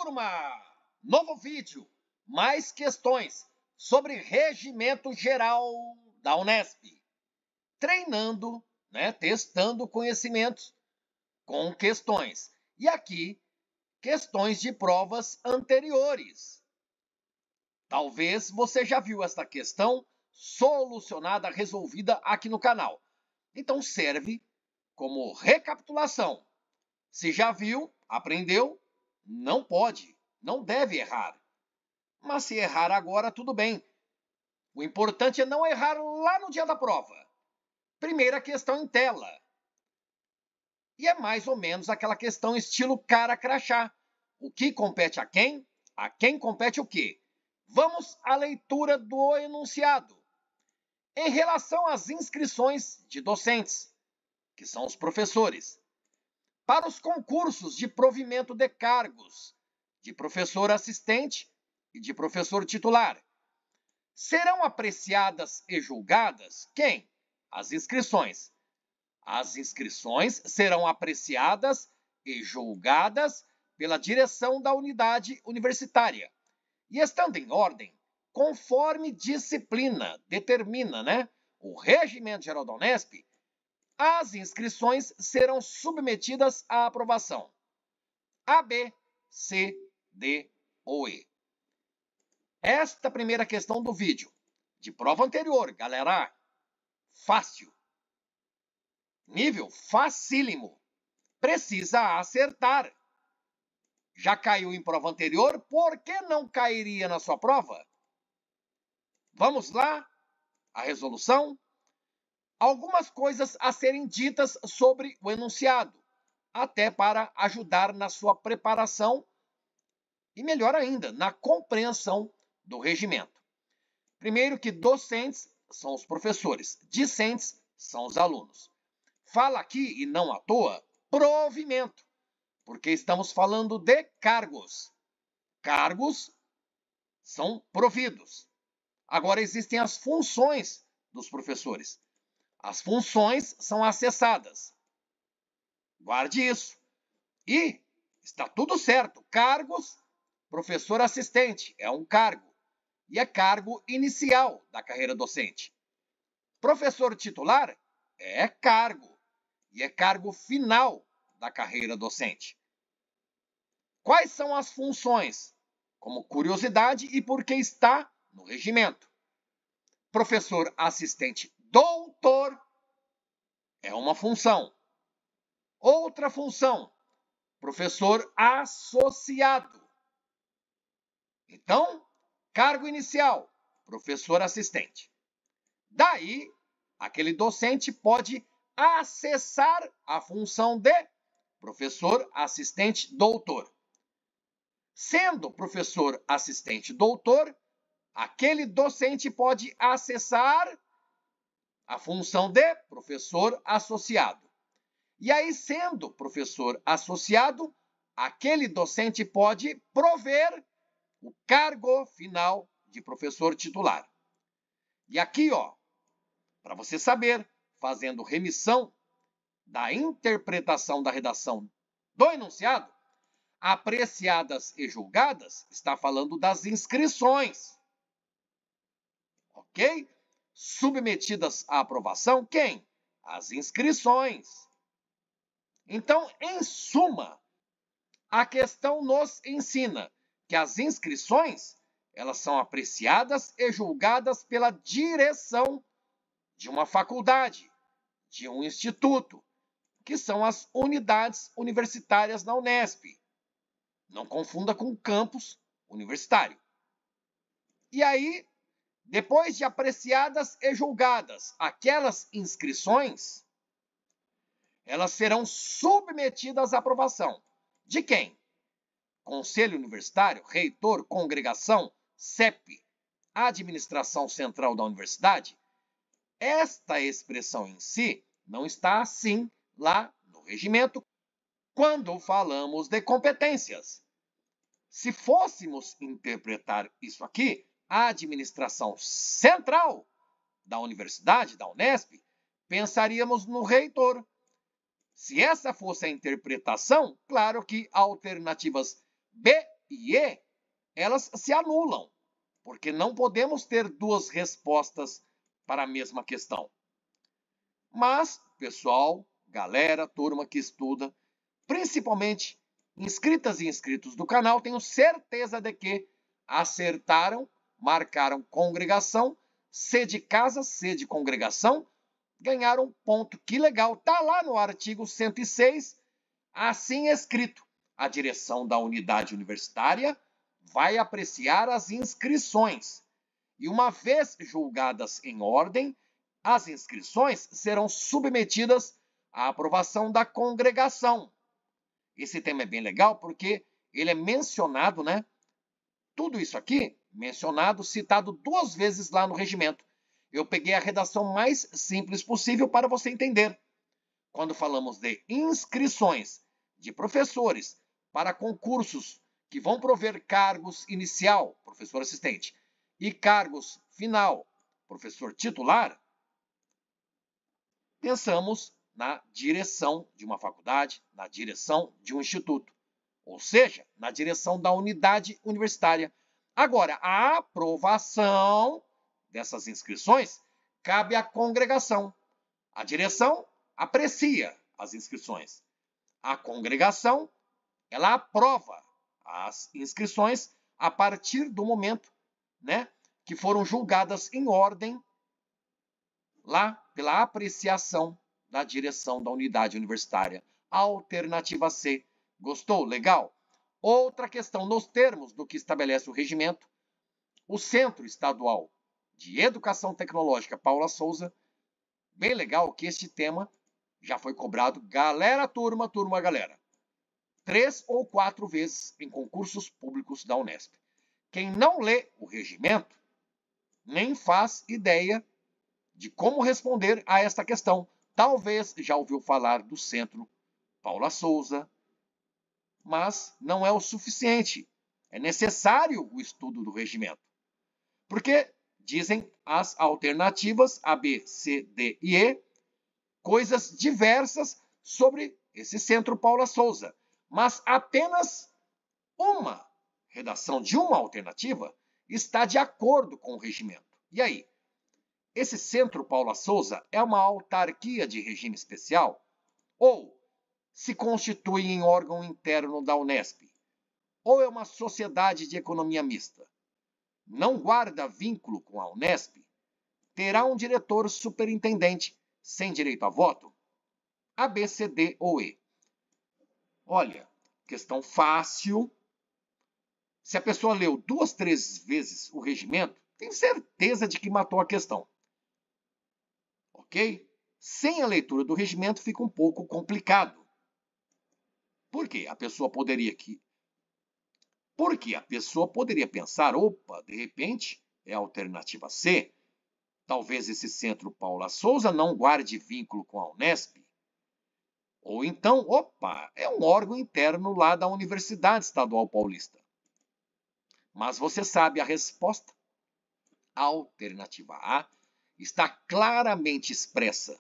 turma! Novo vídeo, mais questões sobre regimento geral da Unesp. Treinando, testando conhecimentos com questões. E aqui, questões de provas anteriores. Talvez você já viu esta questão solucionada, resolvida aqui no canal. Então serve como recapitulação. Se já viu, aprendeu, não pode, não deve errar. Mas se errar agora, tudo bem. O importante é não errar lá no dia da prova. Primeira questão em tela. E é mais ou menos aquela questão estilo cara crachá. O que compete a quem? A quem compete o quê? Vamos à leitura do enunciado. Em relação às inscrições de docentes, que são os professores, para os concursos de provimento de cargos de professor assistente e de professor titular, serão apreciadas e julgadas quem? As inscrições. As inscrições serão apreciadas e julgadas pela direção da unidade universitária. E estando em ordem, conforme disciplina determina, o Regimento Geral da Unesp, as inscrições serão submetidas à aprovação. A, B, C, D ou E. Esta primeira questão do vídeo, de prova anterior, galera, fácil. Nível facílimo. Precisa acertar. Já caiu em prova anterior, por que não cairia na sua prova? Vamos lá? A resolução? Algumas coisas a serem ditas sobre o enunciado, até para ajudar na sua preparação e, melhor ainda, na compreensão do regimento. Primeiro que docentes são os professores, discentes são os alunos. Fala aqui, e não à toa, provimento, porque estamos falando de cargos. Cargos são providos. Agora existem as funções dos professores. As funções são acessadas. Guarde isso. E está tudo certo. Cargos, professor assistente é um cargo. E é cargo inicial da carreira docente. Professor titular é cargo. E é cargo final da carreira docente. Quais são as funções? Como curiosidade e porque está no regimento. Professor assistente doutor é uma função. Outra função, professor associado. Então, cargo inicial, professor assistente. Daí, aquele docente pode acessar a função de professor assistente doutor. Sendo professor assistente doutor, aquele docente pode acessar a função de professor associado. E aí, sendo professor associado, aquele docente pode prover o cargo final de professor titular. E aqui, para você saber, fazendo remissão da interpretação da redação do enunciado, apreciadas e julgadas, está falando das inscrições. Ok? Submetidas à aprovação, quem? As inscrições. Então, em suma, a questão nos ensina que as inscrições, elas são apreciadas e julgadas pela direção de uma faculdade, de um instituto, que são as unidades universitárias da Unesp. Não confunda com campus universitário. E aí, depois de apreciadas e julgadas aquelas inscrições, elas serão submetidas à aprovação. De quem? Conselho Universitário, reitor, congregação, CEP, administração central da universidade. Esta expressão em si não está assim lá no regimento quando falamos de competências. Se fôssemos interpretar isso aqui, a administração central da universidade, da Unesp, pensaríamos no reitor. Se essa fosse a interpretação, claro que alternativas B e E, elas se anulam, porque não podemos ter duas respostas para a mesma questão. Mas, pessoal, galera, turma que estuda, principalmente inscritas e inscritos do canal, tenho certeza de que acertaram, marcaram congregação, C de casa, C de congregação, ganharam um ponto. Que legal! Está lá no artigo 106, assim escrito. A direção da unidade universitária vai apreciar as inscrições. E uma vez julgadas em ordem, as inscrições serão submetidas à aprovação da congregação. Esse tema é bem legal porque ele é mencionado, né? Tudo isso aqui, mencionado, citado 2 vezes lá no regimento. Eu peguei a redação mais simples possível para você entender. Quando falamos de inscrições de professores para concursos que vão prover cargos inicial, professor assistente, e cargos final, professor titular, pensamos na direção de uma faculdade, na direção de um instituto, ou seja, na direção da unidade universitária. Agora, a aprovação dessas inscrições cabe à congregação. A direção aprecia as inscrições. A congregação, ela aprova as inscrições a partir do momento, né, que foram julgadas em ordem lá pela apreciação da direção da unidade universitária. Alternativa C. Gostou? Legal? Outra questão, nos termos do que estabelece o regimento, o Centro Estadual de Educação Tecnológica Paula Souza, bem legal que este tema já foi cobrado, galera, turma, galera, 3 ou 4 vezes em concursos públicos da Unesp. Quem não lê o regimento nem faz ideia de como responder a esta questão. Talvez já ouviu falar do Centro Paula Souza, mas não é o suficiente. É necessário o estudo do regimento. Porque dizem as alternativas A, B, C, D e E, coisas diversas sobre esse Centro Paula Souza, mas apenas uma redação de uma alternativa está de acordo com o regimento. E aí? Esse Centro Paula Souza é uma autarquia de regime especial? Ou se constitui em órgão interno da Unesp? Ou é uma sociedade de economia mista? Não guarda vínculo com a Unesp? Terá um diretor superintendente sem direito a voto? A, B, C, D ou E? Olha, questão fácil. Se a pessoa leu 2, 3 vezes o regimento, tem certeza de que matou a questão. Ok? Sem a leitura do regimento fica um pouco complicado. Por quê? Porque a pessoa poderia pensar, opa, de repente é a alternativa C. Talvez esse Centro Paula Souza não guarde vínculo com a Unesp. Ou então, opa, é um órgão interno lá da Universidade Estadual Paulista. Mas você sabe a resposta? A alternativa A está claramente expressa.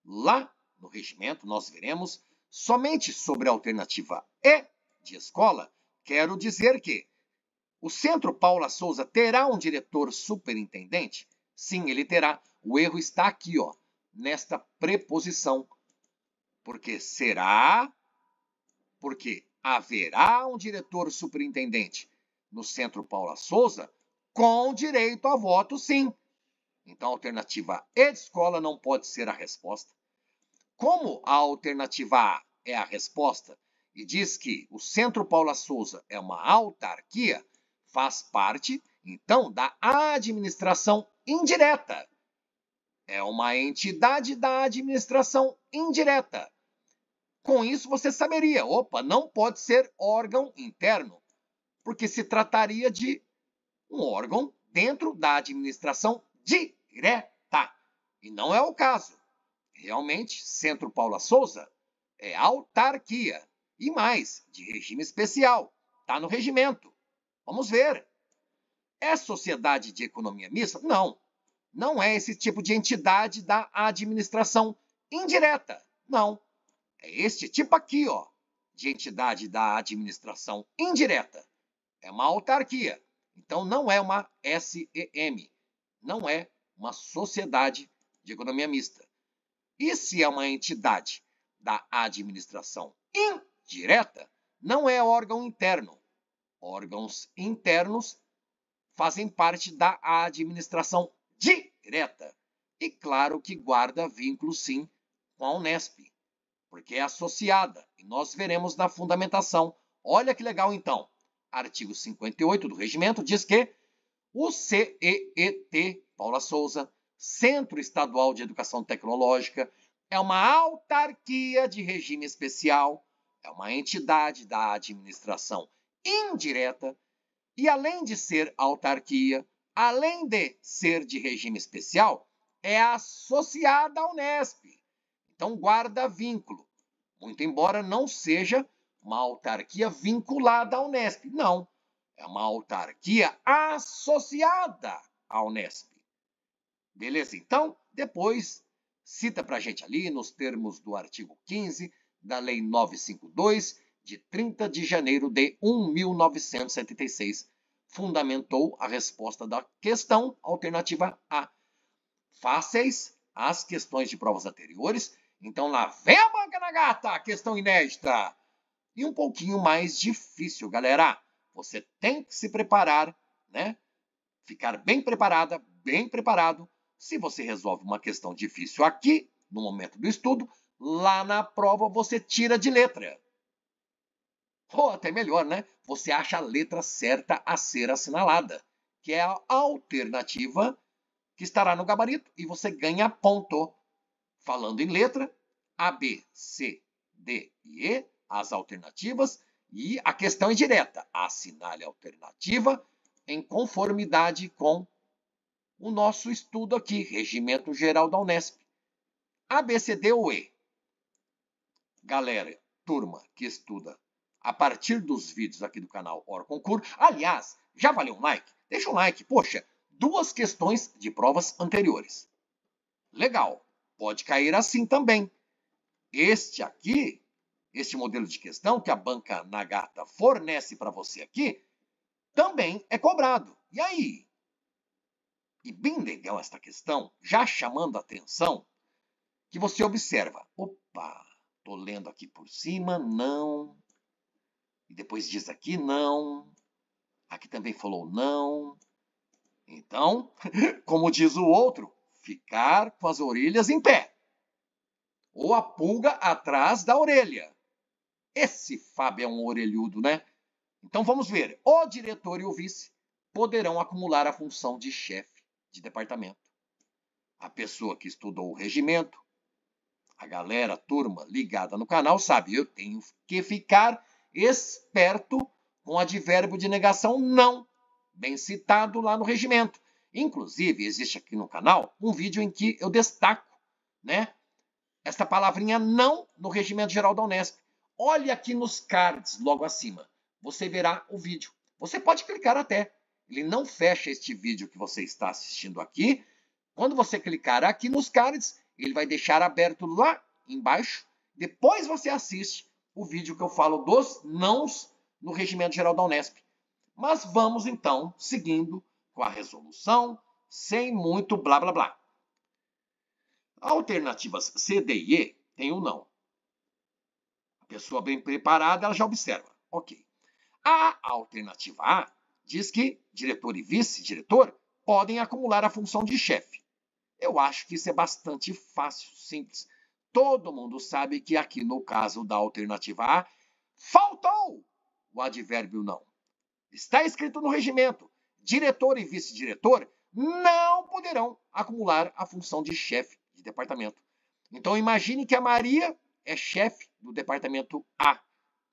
Lá no regimento nós veremos somente sobre a alternativa E de escola. Quero dizer que o Centro Paula Souza terá um diretor superintendente? Sim, ele terá. O erro está aqui, ó, nesta preposição. Porque haverá um diretor superintendente no Centro Paula Souza com direito a voto, sim. Então, a alternativa E de escola não pode ser a resposta. Como a alternativa A é a resposta e diz que o Centro Paula Souza é uma autarquia, faz parte, então, da administração indireta. É uma entidade da administração indireta. Com isso, você saberia, opa, não pode ser órgão interno, porque se trataria de um órgão dentro da administração direta. E não é o caso. Realmente, Centro Paula Souza é autarquia. E mais, de regime especial. Está no regimento. Vamos ver. É sociedade de economia mista? Não. Não é esse tipo de entidade da administração indireta. Não. É este tipo aqui, ó, de entidade da administração indireta. é uma autarquia. Então, não é uma SEM, não é uma sociedade de economia mista. E se é uma entidade da administração indireta, não é órgão interno. Órgãos internos fazem parte da administração direta. E claro que guarda vínculo, sim, com a Unesp, porque é associada. E nós veremos na fundamentação. Olha que legal, então. Artigo 58 do regimento diz que o CEET, Paula Souza, Centro Estadual de Educação Tecnológica, é uma autarquia de regime especial, é uma entidade da administração indireta e, além de ser autarquia, além de ser de regime especial, é associada à Unesp. Então, guarda vínculo. Muito embora não seja uma autarquia vinculada à Unesp. Não, é uma autarquia associada à Unesp. Beleza? Então, depois, cita para a gente ali nos termos do artigo 15 da Lei 952, de 30 de janeiro de 1976. Fundamentou a resposta da questão alternativa A. Fáceis as questões de provas anteriores. Então, lá vem a banca na gata, questão inédita. E um pouquinho mais difícil, galera. Você tem que se preparar, né? Ficar bem preparada, bem preparado. Se você resolve uma questão difícil aqui, no momento do estudo, lá na prova você tira de letra. Ou até melhor, né? Você acha a letra certa a ser assinalada, que é a alternativa que estará no gabarito, e você ganha ponto. Falando em letra, A, B, C, D e E, as alternativas, e a questão é direta. Assinale a alternativa em conformidade com o nosso estudo aqui, Regimento Geral da Unesp. A, B, C, D ou E? Galera, turma que estuda a partir dos vídeos aqui do canal Orconcur, aliás, já valeu um like? Deixa um like, poxa, 2 questões de provas anteriores. Legal, pode cair assim também. Este aqui, este modelo de questão que a banca Nagata fornece para você aqui, também é cobrado. E aí? E bem legal esta questão, já chamando a atenção, que você observa. Opa, estou lendo aqui por cima, não. E depois diz aqui, não. Aqui também falou não. Então, como diz o outro, ficar com as orelhas em pé. Ou a pulga atrás da orelha. Esse Fábio é um orelhudo, né? Então vamos ver. O diretor e o vice poderão acumular a função de chefe de departamento. A pessoa que estudou o regimento, a galera, a turma ligada no canal, sabe, eu tenho que ficar esperto com o advérbio de negação não, bem citado lá no regimento. Inclusive, existe aqui no canal um vídeo em que eu destaco, né, esta palavrinha não no Regimento Geral da Unesp. Olhe aqui nos cards, logo acima. Você verá o vídeo. Você pode clicar até. Ele não fecha este vídeo que você está assistindo aqui. Quando você clicar aqui nos cards, ele vai deixar aberto lá embaixo. Depois você assiste o vídeo que eu falo dos nãos no Regimento Geral da Unesp. Mas vamos, então, seguindo com a resolução, sem muito blá, blá, blá. Alternativas C, D e E tem o não. A pessoa bem preparada, ela já observa. Ok. A alternativa A diz que diretor e vice-diretor podem acumular a função de chefe. Eu acho que isso é bastante fácil, simples. Todo mundo sabe que aqui no caso da alternativa A, faltou o advérbio não. Está escrito no regimento. Diretor e vice-diretor não poderão acumular a função de chefe de departamento. Então imagine que a Maria é chefe do departamento A.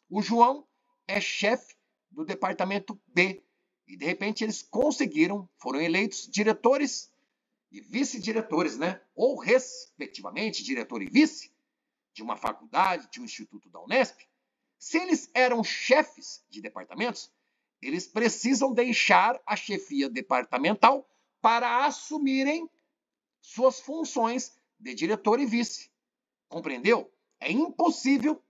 O João é chefe do departamento B. E de repente eles conseguiram, foram eleitos diretores e vice-diretores, né? Ou respectivamente, diretor e vice de uma faculdade, de um instituto da Unesp. Se eles eram chefes de departamentos, eles precisam deixar a chefia departamental para assumirem suas funções de diretor e vice. Compreendeu? É impossível,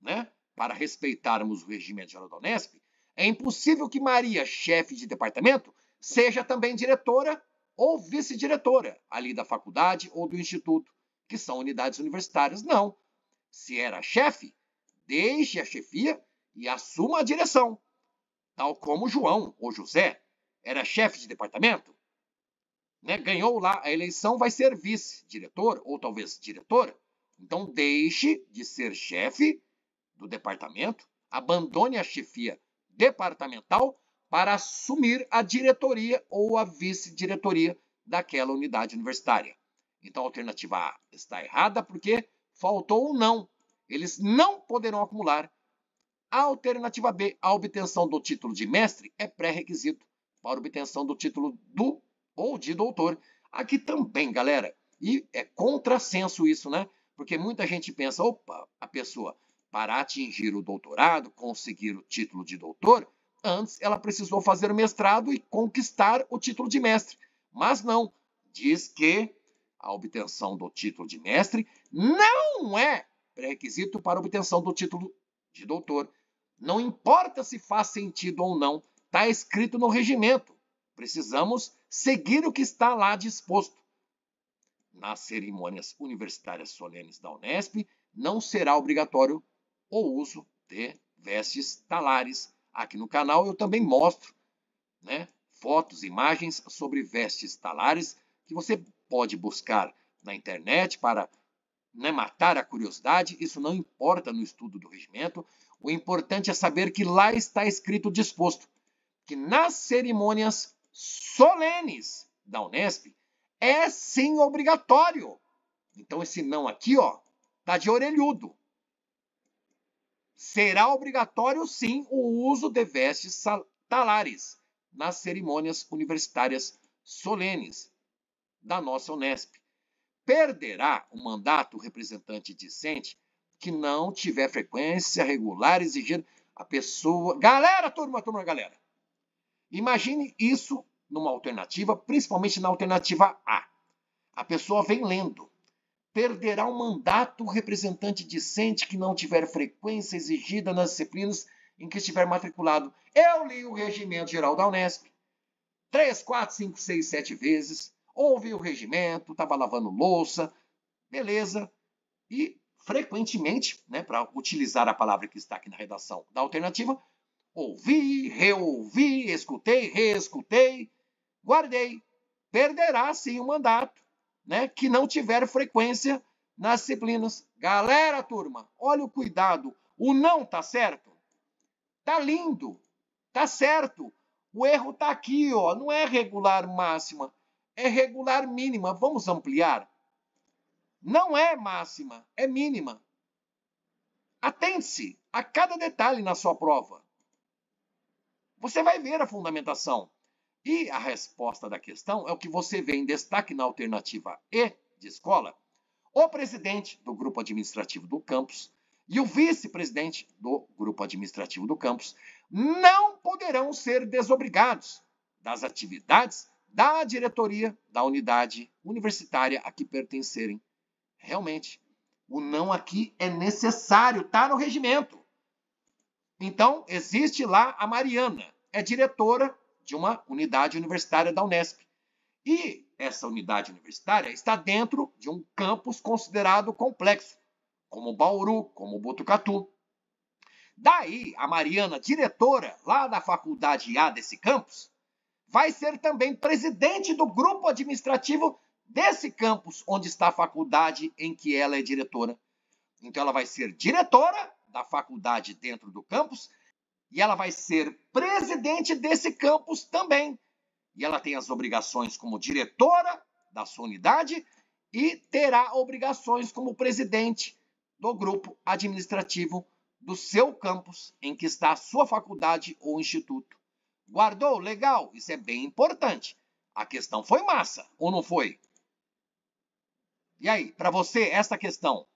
né, para respeitarmos o Regimento Geral da Unesp, É impossível que Maria, chefe de departamento, seja também diretora ou vice-diretora ali da faculdade ou do instituto, que são unidades universitárias. Não. Se era chefe, deixe a chefia e assuma a direção. Tal como João ou José era chefe de departamento, né? Ganhou lá a eleição, vai ser vice-diretor ou talvez diretora. Então deixe de ser chefe do departamento, abandone a chefia departamental para assumir a diretoria ou a vice-diretoria daquela unidade universitária. Então a alternativa A está errada porque faltou um não. Eles não poderão acumular. A alternativa B, a obtenção do título de mestre é pré-requisito para obtenção do título do ou de doutor. Aqui também, galera, e é contrassenso isso, né? Porque muita gente pensa, opa, a pessoa para atingir o doutorado, conseguir o título de doutor, antes ela precisou fazer o mestrado e conquistar o título de mestre. Mas não, diz que a obtenção do título de mestre não é pré-requisito para a obtenção do título de doutor. Não importa se faz sentido ou não, está escrito no regimento. Precisamos seguir o que está lá disposto. Nas cerimônias universitárias solenes da Unesp, não será obrigatório o uso de vestes talares. Aqui no canal eu também mostro, né, fotos, imagens sobre vestes talares que você pode buscar na internet para, né, matar a curiosidade. Isso não importa no estudo do regimento. O importante é saber que lá está escrito disposto que nas cerimônias solenes da Unesp é sim obrigatório. Então esse não aqui, ó, tá de orelhudo. Será obrigatório sim o uso de vestes talares nas cerimônias universitárias solenes da nossa Unesp. Perderá o mandato o representante discente que não tiver frequência regular exigida a pessoa... Galera, galera. Imagine isso numa alternativa, principalmente na alternativa A. A pessoa vem lendo. Perderá o mandato o representante discente que não tiver frequência exigida nas disciplinas em que estiver matriculado. Eu li o Regimento Geral da Unesp 3, 4, 5, 6, 7 vezes. Ouvi o regimento, estava lavando louça, beleza. E frequentemente, né, para utilizar a palavra que está aqui na redação da alternativa, ouvi, reouvi, escutei, reescutei, guardei. Perderá sim o mandato, né, que não tiver frequência nas disciplinas. Galera, turma, olha o cuidado. O não tá certo? Tá lindo, tá certo. O erro tá aqui, ó. Não é regular máxima, é regular mínima. Vamos ampliar? Não é máxima, é mínima. Atente-se a cada detalhe na sua prova. Você vai ver a fundamentação. E a resposta da questão é o que você vê em destaque na alternativa E de escola. O presidente do grupo administrativo do campus e o vice-presidente do grupo administrativo do campus não poderão ser desobrigados das atividades da diretoria da unidade universitária a que pertencerem. Realmente, o não aqui é necessário, está no regimento. Então, existe lá a Mariana, é diretora de uma unidade universitária da Unesp. E essa unidade universitária está dentro de um campus considerado complexo, como Bauru, como Botucatu. Daí, a Mariana, diretora lá da faculdade A desse campus, vai ser também presidente do grupo administrativo desse campus, onde está a faculdade em que ela é diretora. Então, ela vai ser diretora da faculdade dentro do campus e ela vai ser presidente desse campus também. E ela tem as obrigações como diretora da sua unidade e terá obrigações como presidente do grupo administrativo do seu campus, em que está a sua faculdade ou instituto. Guardou? Legal, isso é bem importante. A questão foi massa, ou não foi? E aí, para você, essa questão,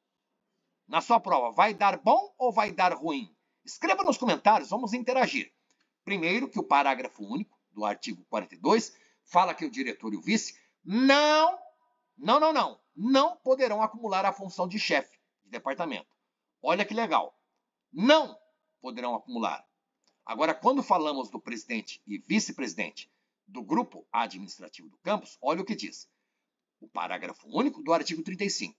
na sua prova, vai dar bom ou vai dar ruim? Escreva nos comentários, vamos interagir. Primeiro, que o parágrafo único do artigo 42 fala que o diretor e o vice não poderão acumular a função de chefe de departamento. Olha que legal. Não poderão acumular. Agora, quando falamos do presidente e vice-presidente do grupo administrativo do campus, olha o que diz. O parágrafo único do artigo 35.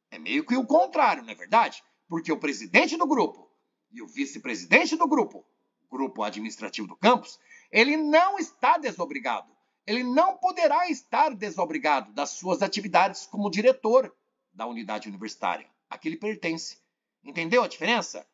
É meio que o contrário, não é verdade? Porque o presidente do grupo e o vice-presidente do grupo administrativo do campus, ele não está desobrigado. Ele não poderá estar desobrigado das suas atividades como diretor da unidade universitária a que ele pertence. Entendeu a diferença?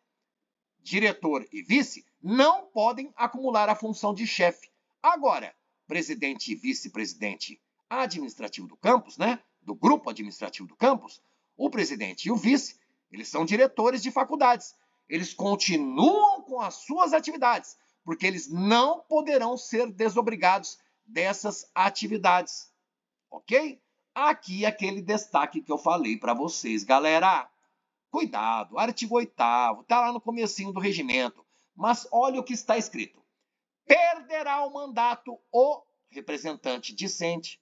Diretor e vice não podem acumular a função de chefe. Agora, presidente e vice-presidente administrativo do campus, né? Do grupo administrativo do campus, o presidente e o vice, eles são diretores de faculdades. Eles continuam com as suas atividades, porque eles não poderão ser desobrigados dessas atividades. Ok? Aqui aquele destaque que eu falei para vocês, galera. Cuidado, artigo 8º, está lá no comecinho do regimento. Mas olha o que está escrito. Perderá o mandato o representante discente,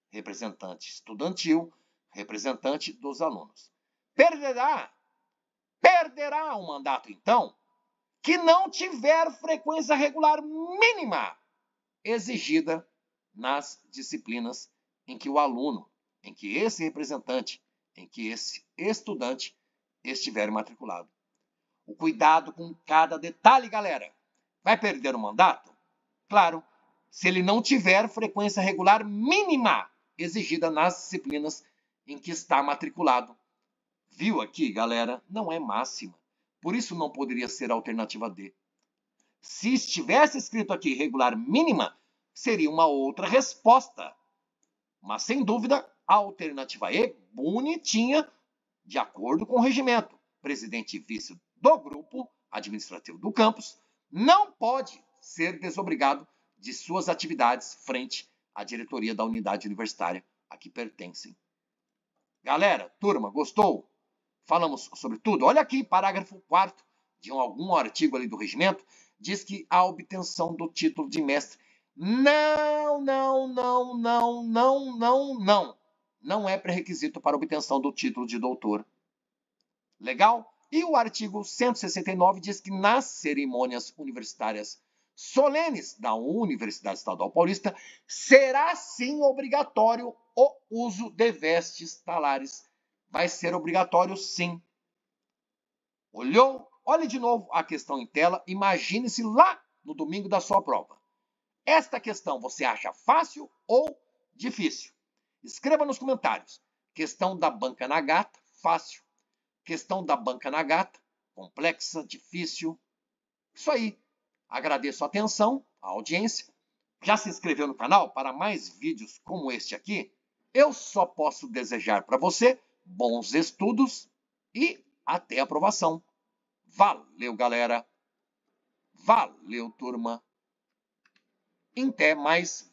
representante estudantil, representante dos alunos. Perderá o mandato, então, que não tiver frequência regular mínima exigida nas disciplinas em que o aluno, em que esse representante, em que esse estudante estiver matriculado. O cuidado com cada detalhe, galera. Vai perder o mandato? Claro, se ele não tiver frequência regular mínima exigida nas disciplinas em que está matriculado. Viu aqui, galera? Não é máxima. Por isso não poderia ser a alternativa D. Se estivesse escrito aqui regular mínima, seria uma outra resposta. Mas, sem dúvida, a alternativa E, bonitinha, de acordo com o regimento. Presidente e vice do grupo administrativo do campus não pode ser desobrigado de suas atividades frente à diretoria da unidade universitária a que pertencem. Galera, turma, gostou? Falamos sobre tudo? Olha aqui, parágrafo 4º de algum artigo ali do regimento, diz que a obtenção do título de mestre não é pré-requisito para a obtenção do título de doutor. Legal? E o artigo 169 diz que nas cerimônias universitárias solenes da Universidade Estadual Paulista será sim obrigatório o uso de vestes talares. Vai ser obrigatório sim. Olhou? Olhe de novo a questão em tela. Imagine-se lá no domingo da sua prova. Esta questão você acha fácil ou difícil? Escreva nos comentários. Questão da banca na gata, fácil. Questão da banca na gata, complexa, difícil. Isso aí. Agradeço a atenção, a audiência. Já se inscreveu no canal para mais vídeos como este aqui? Eu só posso desejar para você bons estudos e até a aprovação. Valeu, galera. Valeu, turma. Até mais